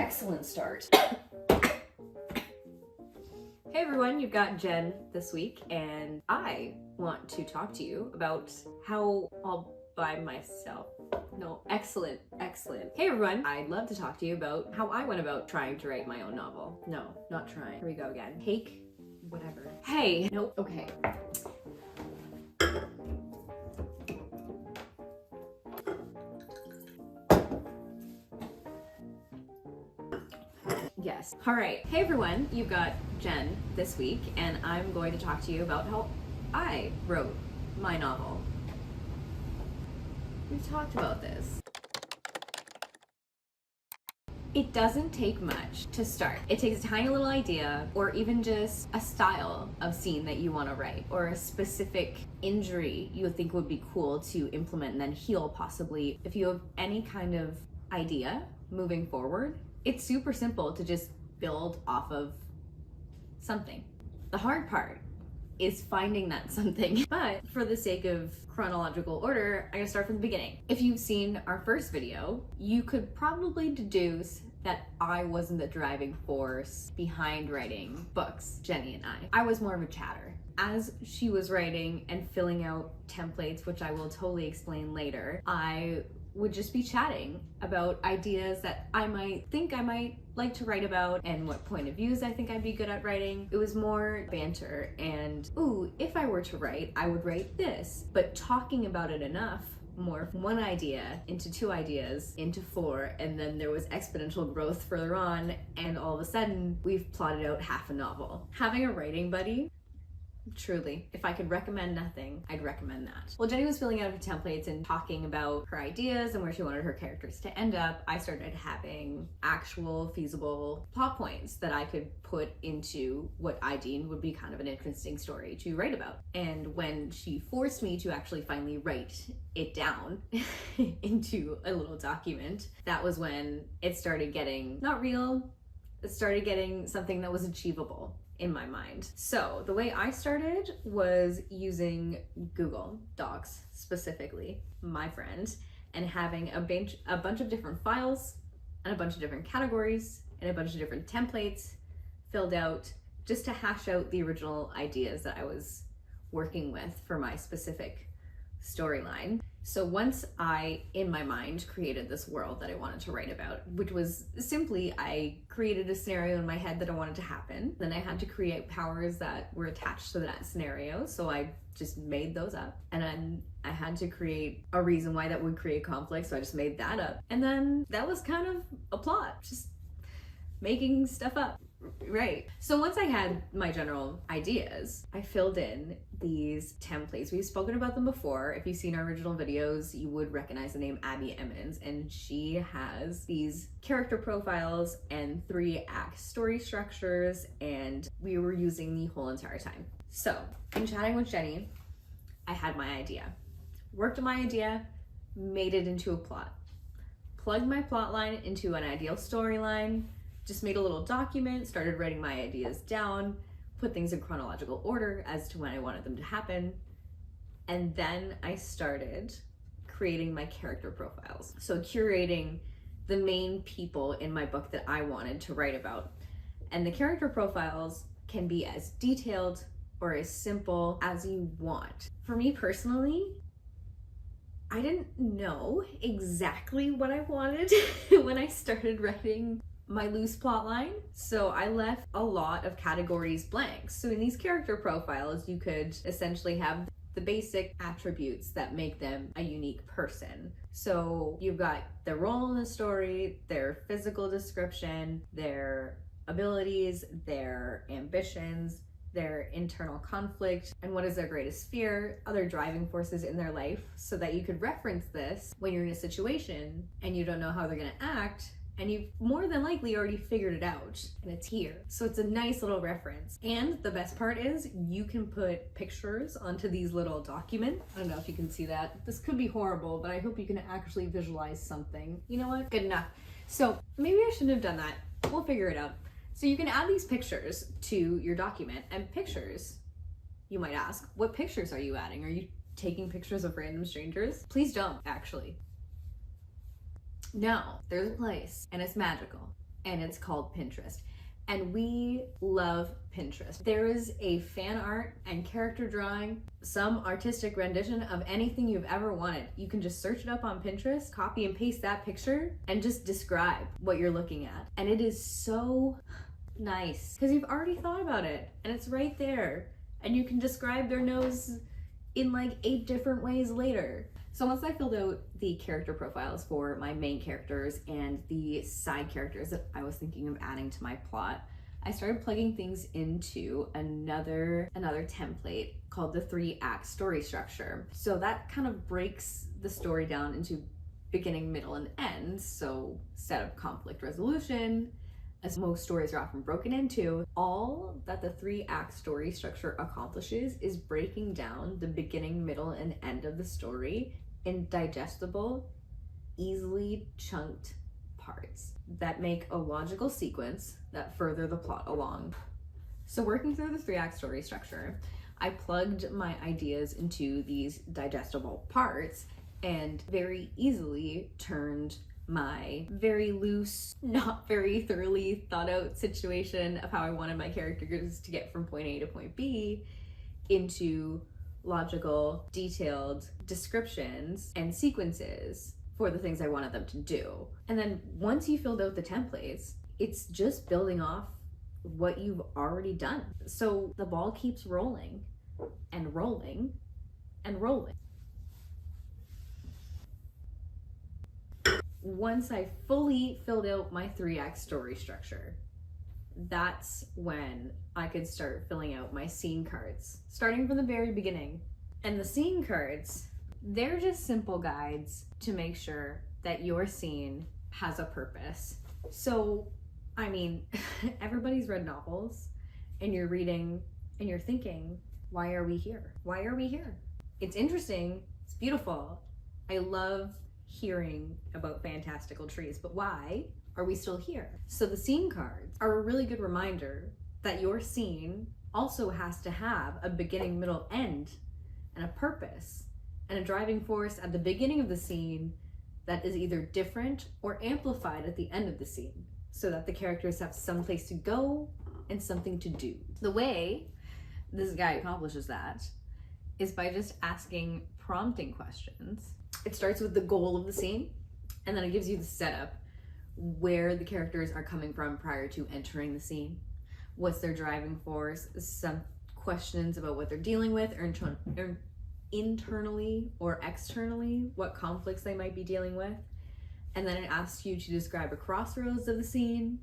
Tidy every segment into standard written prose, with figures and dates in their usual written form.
excellent start. Hey everyone, you've got Jen this week, and I want to talk to you about how all by myself. No, excellent. Hey everyone, I'd love to talk to you about how I went about trying to write my own novel. No, not trying. Here we go again. Take whatever. Hey, nope, okay. Yes. All right. Hey everyone, you've got Jen this week, and I'm going to talk to you about how I wrote my novel. We've talked about this. It doesn't take much to start. It takes a tiny little idea, or even just a style of scene that you want to write, or a specific injury you would think would be cool to implement and then heal possibly. If you have any kind of idea moving forward, it's super simple to just build off of something. The hard part is finding that something. But for the sake of chronological order, I'm gonna start from the beginning. If you've seen our first video, you could probably deduce that I wasn't the driving force behind writing books, Jenny and I. I was more of a chatter. As she was writing and filling out templates, which I will totally explain later, I would just be chatting about ideas that I might like to write about and what point of views I think I'd be good at writing. It was more banter and, ooh, if I were to write, I would write this. But talking about it enough, more from one idea into two ideas into four, and then there was exponential growth further on, and all of a sudden we've plotted out half a novel. Having a writing buddy, truly, if I could recommend nothing, I'd recommend that. While Jenny was filling out her templates and talking about her ideas and where she wanted her characters to end up, I started having actual feasible plot points that I could put into what I deemed would be kind of an interesting story to write about. And when she forced me to actually finally write it down into a little document, that was when it started getting not real, it started getting something that was achievable in my mind. So the way I started was using Google Docs, specifically, my friend, and having a bunch of different files and a bunch of different categories and a bunch of different templates filled out just to hash out the original ideas that I was working with for my specific storyline. So once I, in my mind, created this world that I wanted to write about, which was simply, I created a scenario in my head that I wanted to happen. Then I had to create powers that were attached to that scenario. So I just made those up. And then I had to create a reason why that would create conflict. So I just made that up. And then that was kind of a plot, just making stuff up. Right. So once I had my general ideas, I filled in these templates. We've spoken about them before. If you've seen our original videos, you would recognize the name Abby Emmons, and she has these character profiles and 3-act story structures, and we were using the whole entire time. So in chatting with Jenny, I had my idea, worked on my idea, made it into a plot, plugged my plot line into an ideal storyline, just made a little document, started writing my ideas down, put things in chronological order as to when I wanted them to happen. And then I started creating my character profiles. So curating the main people in my book that I wanted to write about. And the character profiles can be as detailed or as simple as you want. For me personally, I didn't know exactly what I wanted when I started writing my loose plot line. So I left a lot of categories blank. So in these character profiles, you could essentially have the basic attributes that make them a unique person. So you've got their role in the story, their physical description, their abilities, their ambitions, their internal conflict, and what is their greatest fear, other driving forces in their life, so that you could reference this when you're in a situation and you don't know how they're gonna act, and you've more than likely already figured it out, and it's here. So it's a nice little reference. And the best part is you can put pictures onto these little documents. I don't know if you can see that. This could be horrible, but I hope you can actually visualize something. You know what? Good enough. So maybe I shouldn't have done that. We'll figure it out. So you can add these pictures to your document, and pictures, you might ask, what pictures are you adding? Are you taking pictures of random strangers? Please don't, actually. No, there's a place, and it's magical, and it's called Pinterest. And we love Pinterest. There is a fan art and character drawing, some artistic rendition of anything you've ever wanted. You can just search it up on Pinterest, copy and paste that picture, and just describe what you're looking at. And it is so nice because you've already thought about it and it's right there. And you can describe their nose in like 8 different ways later. So once I filled out the character profiles for my main characters and the side characters that I was thinking of adding to my plot, I started plugging things into another template called the 3-act story structure. So that kind of breaks the story down into beginning, middle, and end. So set of conflict resolution, as most stories are often broken into. All that the 3-act story structure accomplishes is breaking down the beginning, middle, and end of the story in digestible, easily chunked parts that make a logical sequence that further the plot along. So working through the 3-act story structure, I plugged my ideas into these digestible parts and very easily turned my very loose, not very thoroughly thought out situation of how I wanted my characters to get from point A to point B into logical, detailed descriptions and sequences for the things I wanted them to do. And then once you filled out the templates, it's just building off what you've already done. So the ball keeps rolling and rolling and rolling. Once I fully filled out my 3-act story structure, that's when I could start filling out my scene cards, starting from the very beginning. And the scene cards, they're just simple guides to make sure that your scene has a purpose. So, I mean, everybody's read novels, and you're reading and you're thinking, why are we here? Why are we here? It's interesting, it's beautiful. I love hearing about fantastical trees, but why are we still here? So the scene cards are a really good reminder that your scene also has to have a beginning, middle, end, and a purpose, and a driving force at the beginning of the scene that is either different or amplified at the end of the scene, so that the characters have some place to go and something to do. The way this guy accomplishes that is by just asking prompting questions. It starts with the goal of the scene, and then it gives you the setup, where the characters are coming from prior to entering the scene, what's their driving force, some questions about what they're dealing with, or internally or externally, what conflicts they might be dealing with. And then it asks you to describe a crossroads of the scene,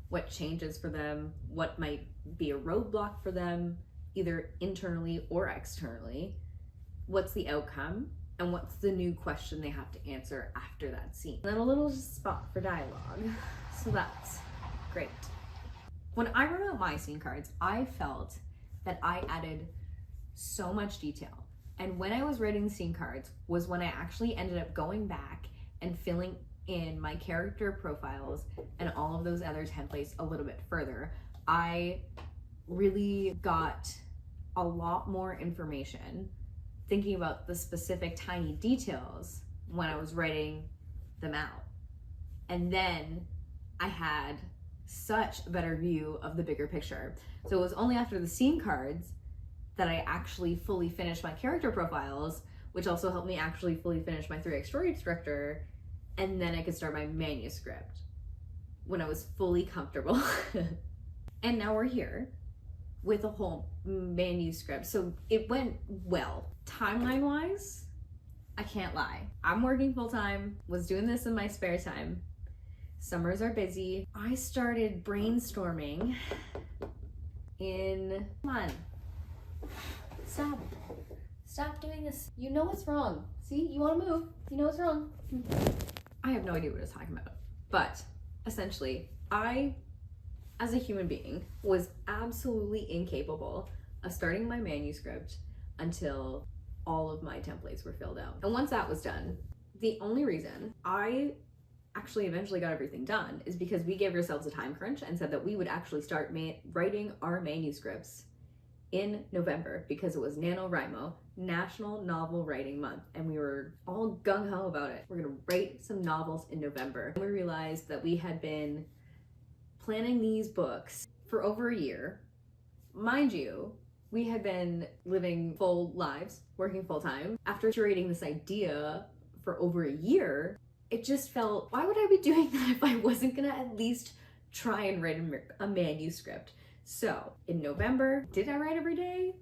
what changes for them, what might be a roadblock for them, either internally or externally, what's the outcome, and what's the new question they have to answer after that scene. And then a little spot for dialogue. So that's great. When I wrote out my scene cards, I felt that I added so much detail. And when I was writing the scene cards was when I actually ended up going back and filling in my character profiles and all of those other templates a little bit further. I really got a lot more information thinking about the specific tiny details when I was writing them out. And then I had such a better view of the bigger picture. So it was only after the scene cards that I actually fully finished my character profiles, which also helped me actually fully finish my 3-act story structure, and then I could start my manuscript when I was fully comfortable. And now we're here with a whole manuscript. So it went well. Timeline wise, I can't lie. I'm working full time, was doing this in my spare time. Summers are busy. I started brainstorming in, come on, stop doing this. You know what's wrong. See, you wanna move, you know what's wrong. I have no idea what I was talking about. But essentially, I, as a human being, was absolutely incapable of starting my manuscript until all of my templates were filled out. And once that was done, the only reason I actually eventually got everything done is because we gave ourselves a time crunch and said that we would actually start writing our manuscripts in November, because it was NaNoWriMo, National Novel Writing Month, and we were all gung-ho about it. We're gonna write some novels in November. And we realized that we had been planning these books for over a year. Mind you, we had been living full lives, working full time. After curating this idea for over a year, it just felt, why would I be doing that if I wasn't gonna at least try and write a manuscript? So in November, did I write every day?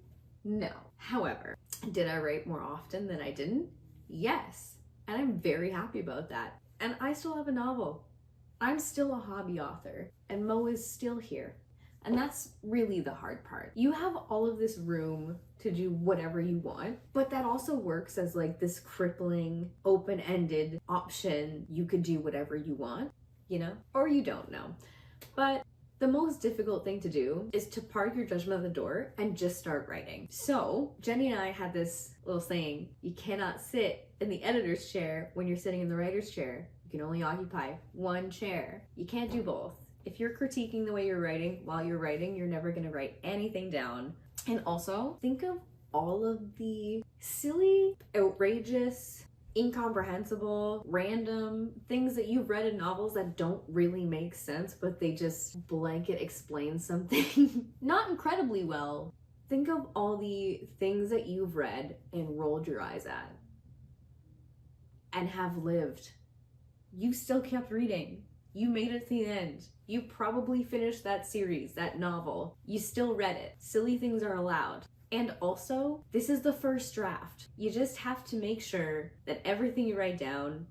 No. However, did I write more often than I didn't? Yes. And I'm very happy about that. And I still have a novel. I'm still a hobby author, and Mo is still here. And that's really the hard part. You have all of this room to do whatever you want, but that also works as like this crippling, open-ended option. You could do whatever you want, you know, or you don't know. But the most difficult thing to do is to park your judgment at the door and just start writing. So Jenny and I had this little saying, you cannot sit in the editor's chair when you're sitting in the writer's chair. You can only occupy one chair. You can't do both. If you're critiquing the way you're writing while you're writing, you're never gonna write anything down. And also, think of all of the silly, outrageous, incomprehensible, random things that you've read in novels that don't really make sense, but they just blanket explain something not incredibly well. Think of all the things that you've read and rolled your eyes at and have lived. You still kept reading. You made it to the end. You probably finished that series, that novel. You still read it. Silly things are allowed. And also, this is the first draft. You just have to make sure that everything you write down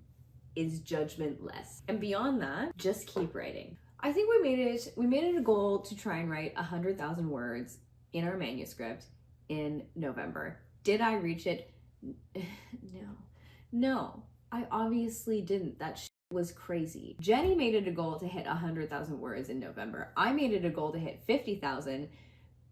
is judgmentless. And beyond that, just keep writing. I think we made it a goal to try and write 100,000 words in our manuscript in November. Did I reach it? No, I obviously didn't. That was crazy. Jenny made it a goal to hit 100,000 words in November. I made it a goal to hit 50,000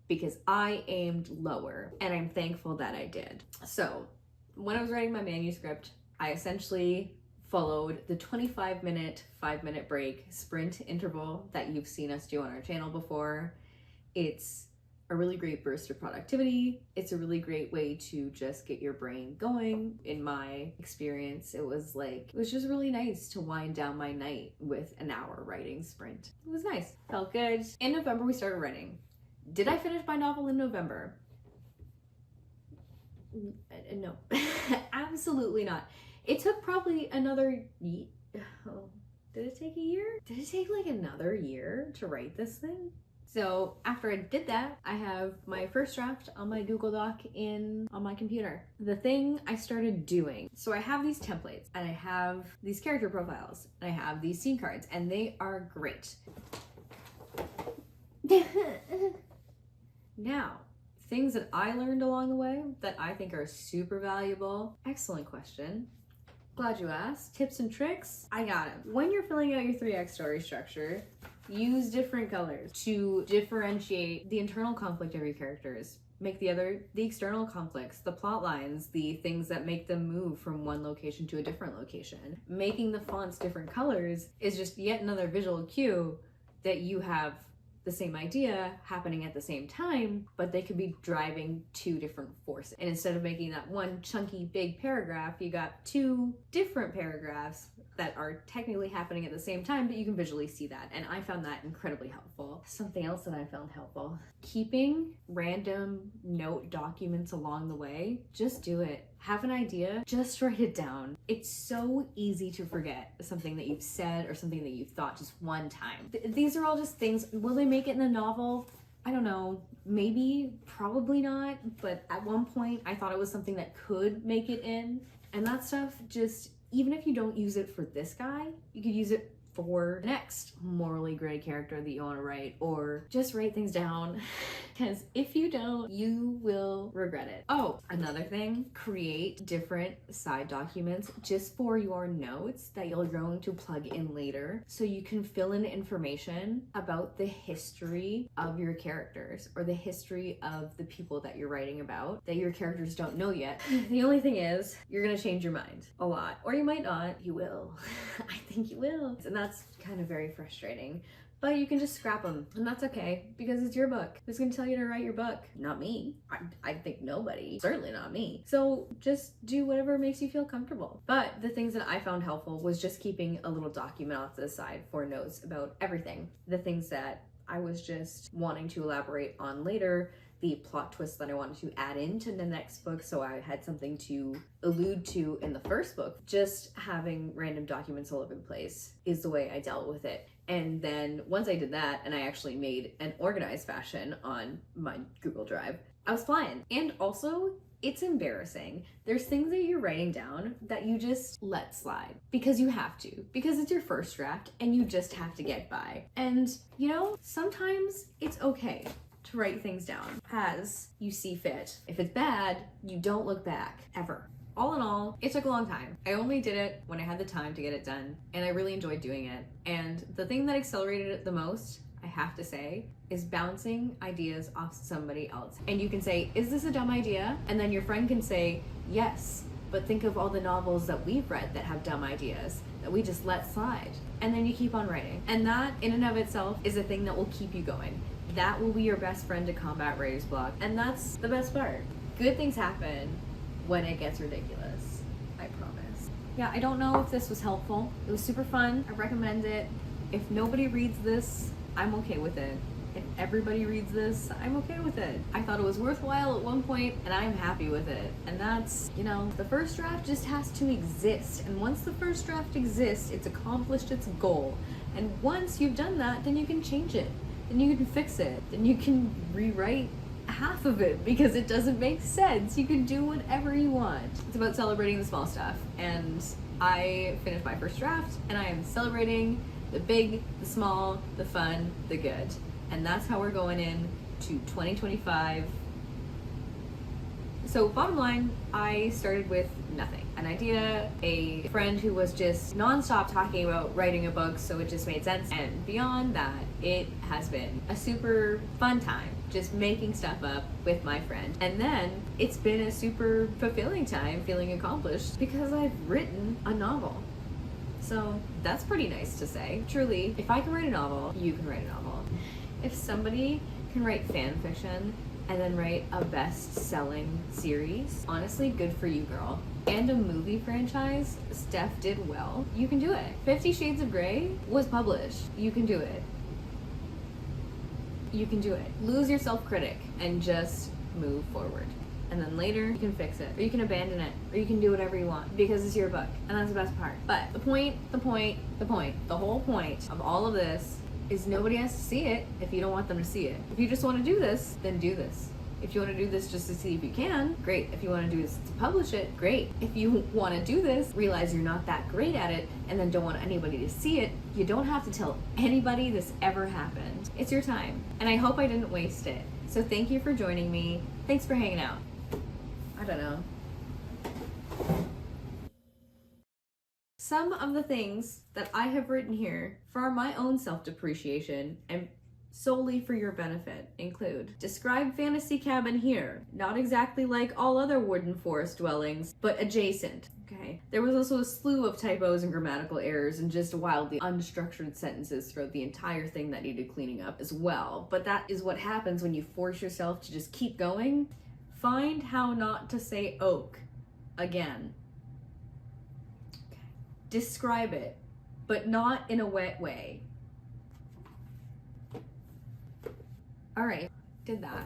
because I aimed lower, and I'm thankful that I did. So when I was writing my manuscript, I essentially followed the 25-minute, 5-minute break sprint interval that you've seen us do on our channel before. It's a really great burst of productivity. It's a really great way to just get your brain going. In my experience, it was just really nice to wind down my night with an hour writing sprint. It was nice, felt good. In November, we started writing. Did I finish my novel in November? No, absolutely not. It took probably another, did it take a year? Did it take like another year to write this thing? So after I did that, I have my first draft on my Google Doc on my computer. The thing I started doing, so I have these templates and I have these character profiles and I have these scene cards, and they are great. Now, things that I learned along the way that I think are super valuable. Excellent question. Glad you asked. Tips and tricks? I got it. When you're filling out your 3x story structure, use different colors to differentiate the internal conflict of your characters. Make the external conflicts, the plot lines, the things that make them move from one location to a different location. Making the fonts different colors is just yet another visual cue that you have the same idea happening at the same time, but they could be driving two different forces. And instead of making that one chunky big paragraph, you got two different paragraphs that are technically happening at the same time, but you can visually see that. And I found that incredibly helpful. Something else that I found helpful, keeping random note documents along the way. Just do it. Have an idea, just write it down. It's so easy to forget something that you've said or something that you've thought just one time. These are all just things. Will they make it in the novel? I don't know, maybe, probably not, but at one point I thought it was something that could make it in. And that stuff, just, even if you don't use it for this guy, you could use it for the next morally gray character that you want to write, or just write things down, because if you don't, you will regret it. Oh, another thing, create different side documents just for your notes that you're going to plug in later, so you can fill in information about the history of your characters or the history of the people that you're writing about that your characters don't know yet. The only thing is, you're gonna change your mind a lot, or you might not. You will. I think you will. And that's kind of very frustrating. but you can just scrap them, and that's okay, because it's your book. Who's gonna tell you to write your book? Not me. I think nobody. Certainly not me. So just do whatever makes you feel comfortable. But the things that I found helpful was just keeping a little document off to the side for notes about everything. The things that I was just wanting to elaborate on later, the plot twist that I wanted to add into the next book, so I had something to allude to in the first book. Just having random documents all over the place is the way I dealt with it. And then once I did that, and I actually made an organized fashion on my Google Drive, I was flying. And also, it's embarrassing. There's things that you're writing down that you just let slide because you have to, because it's your first draft and you just have to get by. And you know, sometimes it's okay to write things down as you see fit. If it's bad, you don't look back, ever. All in all, it took a long time. I only did it when I had the time to get it done, and I really enjoyed doing it. And the thing that accelerated it the most, I have to say, is bouncing ideas off somebody else. And you can say, is this a dumb idea? And then your friend can say, yes, but think of all the novels that we've read that have dumb ideas that we just let slide. And then you keep on writing. And that, in and of itself, is a thing that will keep you going. That will be your best friend to combat writer's block. And that's the best part. Good things happen when it gets ridiculous. I promise. Yeah, I don't know if this was helpful. It was super fun. I recommend it. If nobody reads this, I'm okay with it. If everybody reads this, I'm okay with it. I thought it was worthwhile at one point, and I'm happy with it. And that's, you know, the first draft just has to exist. And once the first draft exists, it's accomplished its goal. And once you've done that, then you can change it. Then you can fix it. Then you can rewrite half of it because it doesn't make sense. You can do whatever you want. It's about celebrating the small stuff. And I finished my first draft, and I am celebrating the big, the small, the fun, the good. And that's how we're going in to 2025. So bottom line, I started with nothing. An idea, a friend who was just nonstop talking about writing a book, so it just made sense. And beyond that, it has been a super fun time just making stuff up with my friend. And then it's been a super fulfilling time feeling accomplished because I've written a novel. So that's pretty nice to say. Truly, if I can write a novel, you can write a novel. If somebody can write fan fiction and then write a best-selling series, honestly, good for you, girl. And a movie franchise, Steph did well. You can do it. 50 Shades of Grey was published. You can do it. You can do it. Lose your self-critic and just move forward. And then later you can fix it, or you can abandon it, or you can do whatever you want because it's your book, and that's the best part. But the whole point of all of this is nobody has to see it if you don't want them to see it. If you just want to do this, then do this. If you want to do this just to see if you can, great. If you want to do this to publish it, great. If you want to do this, realize you're not that great at it, and then don't want anybody to see it, you don't have to tell anybody this ever happened. It's your time, and I hope I didn't waste it. So thank you for joining me. Thanks for hanging out. I don't know. Some of the things that I have written here for my own self-depreciation and solely for your benefit include: describe fantasy cabin here, not exactly like all other wooden forest dwellings, but adjacent. Okay. There was also a slew of typos and grammatical errors and just wildly unstructured sentences throughout the entire thing that needed cleaning up as well. But that is what happens when you force yourself to just keep going. Find how not to say oak again. Okay. Describe it, but not in a wet way. All right, did that.